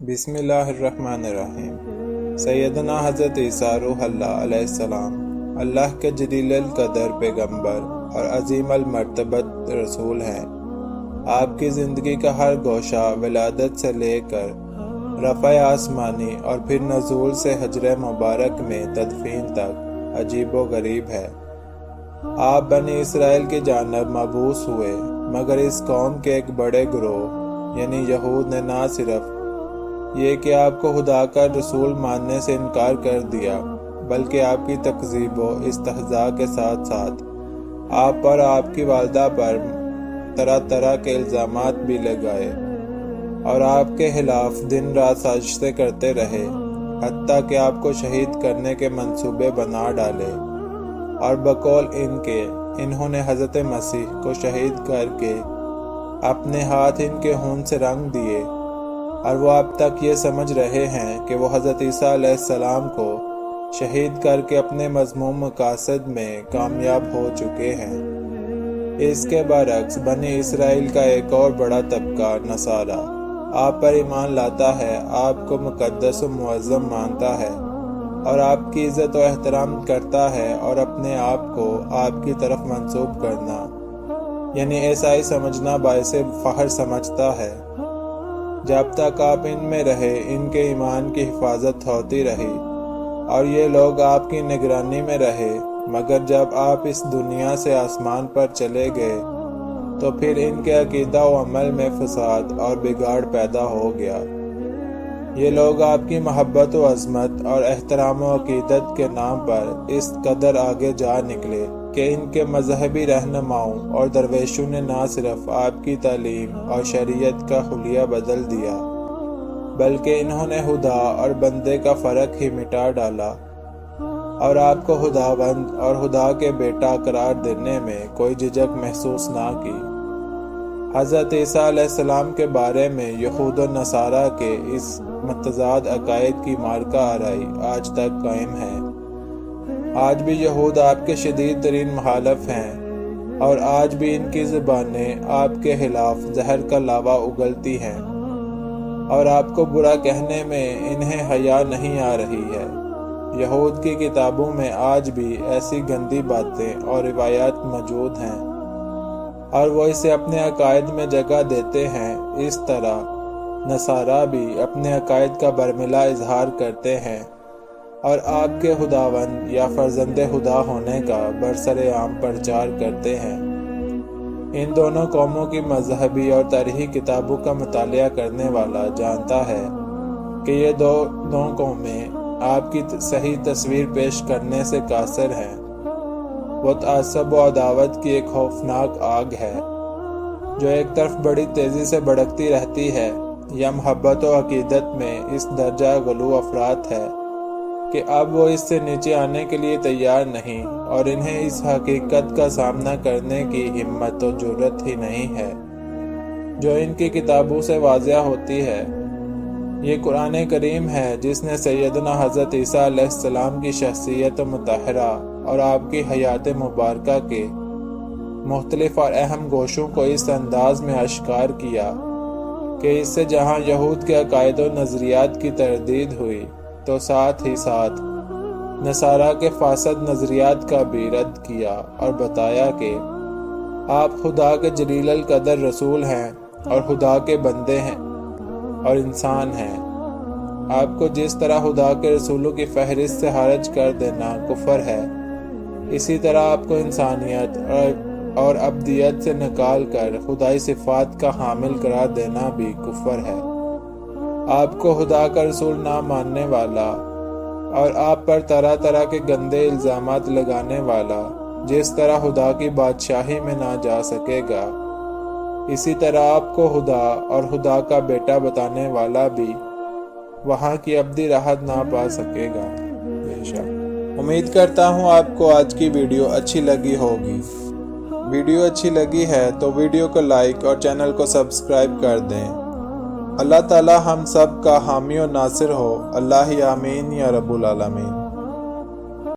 بسم اللہ الرحمن الرحیم۔ سیدنا حضرت عیسیٰ روح اللہ علیہ السلام اللہ کے جلیل القدر پیغمبر اور عظیم المرتبت رسول ہیں۔ آپ کی زندگی کا ہر گوشہ ولادت سے لے کر رفع آسمانی اور پھر نزول سے حجر مبارک میں تدفین تک عجیب و غریب ہے۔ آپ بنی اسرائیل کی جانب مبعوث ہوئے، مگر اس قوم کے ایک بڑے گروہ یعنی یہود نے نہ صرف یہ کہ آپ کو خدا کا رسول ماننے سے انکار کر دیا، بلکہ آپ کی تکذیب و استہزاء کے ساتھ ساتھ آپ پر آپ کی والدہ پر طرح طرح کے الزامات بھی لگائے اور آپ کے خلاف دن رات سازشیں کرتے رہے، حتیٰ کہ آپ کو شہید کرنے کے منصوبے بنا ڈالے۔ اور بقول ان کے انہوں نے حضرت مسیح کو شہید کر کے اپنے ہاتھ ان کے خون سے رنگ دیے، اور وہ اب تک یہ سمجھ رہے ہیں کہ وہ حضرت عیسیٰ علیہ السلام کو شہید کر کے اپنے مذموم مقاصد میں کامیاب ہو چکے ہیں۔ اس کے برعکس بنی اسرائیل کا ایک اور بڑا طبقہ نصارہ آپ پر ایمان لاتا ہے، آپ کو مقدس و معظم مانتا ہے اور آپ کی عزت و احترام کرتا ہے، اور اپنے آپ کو آپ کی طرف منسوب کرنا یعنی عیسائی سمجھنا باعث فخر سمجھتا ہے۔ جب تک آپ ان میں رہے، ان کے ایمان کی حفاظت ہوتی رہی اور یہ لوگ آپ کی نگرانی میں رہے، مگر جب آپ اس دنیا سے آسمان پر چلے گئے تو پھر ان کے عقیدہ و عمل میں فساد اور بگاڑ پیدا ہو گیا۔ یہ لوگ آپ کی محبت و عظمت اور احترام و عقیدت کے نام پر اس قدر آگے جا نکلے کہ ان کے مذہبی رہنماؤں اور درویشوں نے نہ صرف آپ کی تعلیم اور شریعت کا حلیہ بدل دیا، بلکہ انہوں نے خدا اور بندے کا فرق ہی مٹا ڈالا اور آپ کو خداوند اور خدا کے بیٹا قرار دینے میں کوئی جھجک محسوس نہ کی۔ حضرت عیسیٰ علیہ السلام کے بارے میں یہود و نصارہ کے اس متضاد عقائد کی مارکہ آرائی آج تک قائم ہے۔ آج بھی یہود آپ کے شدید ترین مخالف ہیں، اور آج بھی ان کی زبانیں آپ کے خلاف زہر کا لاوا اگلتی ہیں، اور آپ کو برا کہنے میں انہیں حیا نہیں آ رہی ہے۔ یہود کی کتابوں میں آج بھی ایسی گندی باتیں اور روایات موجود ہیں، اور وہ اسے اپنے عقائد میں جگہ دیتے ہیں۔ اس طرح نصارہ بھی اپنے عقائد کا برملا اظہار کرتے ہیں اور آپ کے خداوند یا فرزند خدا ہونے کا برسر عام پرچار کرتے ہیں۔ ان دونوں قوموں کی مذہبی اور تاریخی کتابوں کا مطالعہ کرنے والا جانتا ہے کہ یہ دونوں قومیں آپ کی صحیح تصویر پیش کرنے سے قاصر ہیں۔ وہ تعصب و عداوت کی ایک خوفناک آگ ہے جو ایک طرف بڑی تیزی سے بھڑکتی رہتی ہے، یا محبت و عقیدت میں اس درجہ غلو افراط ہے کہ اب وہ اس سے نیچے آنے کے لیے تیار نہیں، اور انہیں اس حقیقت کا سامنا کرنے کی ہمت و جرأت ہی نہیں ہے جو ان کی کتابوں سے واضح ہوتی ہے۔ یہ قرآن کریم ہے جس نے سیدنا حضرت عیسیٰ علیہ السلام کی شخصیت مطہرہ اور آپ کی حیات مبارکہ کے مختلف اور اہم گوشوں کو اس انداز میں اشکار کیا کہ اس سے جہاں یہود کے عقائد و نظریات کی تردید ہوئی، تو ساتھ ہی ساتھ نصارہ کے فاسد نظریات کا بھی رد کیا اور بتایا کہ آپ خدا کے جلیل القدر رسول ہیں اور خدا کے بندے ہیں اور انسان ہیں۔ آپ کو جس طرح خدا کے رسولوں کی فہرست سے خارج کر دینا کفر ہے، اسی طرح آپ کو انسانیت اور ابدیت سے نکال کر خدائی صفات کا حامل قرار دینا بھی کفر ہے۔ آپ کو خدا کا رسول نہ ماننے والا اور آپ پر طرح طرح کے گندے الزامات لگانے والا جس طرح خدا کی بادشاہی میں نہ جا سکے گا، اسی طرح آپ کو خدا اور خدا کا بیٹا بتانے والا بھی وہاں کی ابدی راحت نہ پا سکے گا۔ بے شک امید کرتا ہوں آپ کو آج کی ویڈیو اچھی لگی ہوگی۔ ویڈیو اچھی لگی ہے تو ویڈیو کو لائک اور چینل کو سبسکرائب کر دیں۔ اللہ تعالی ہم سب کا حامی و ناصر ہو۔ اللہ آمین یا رب العالمین۔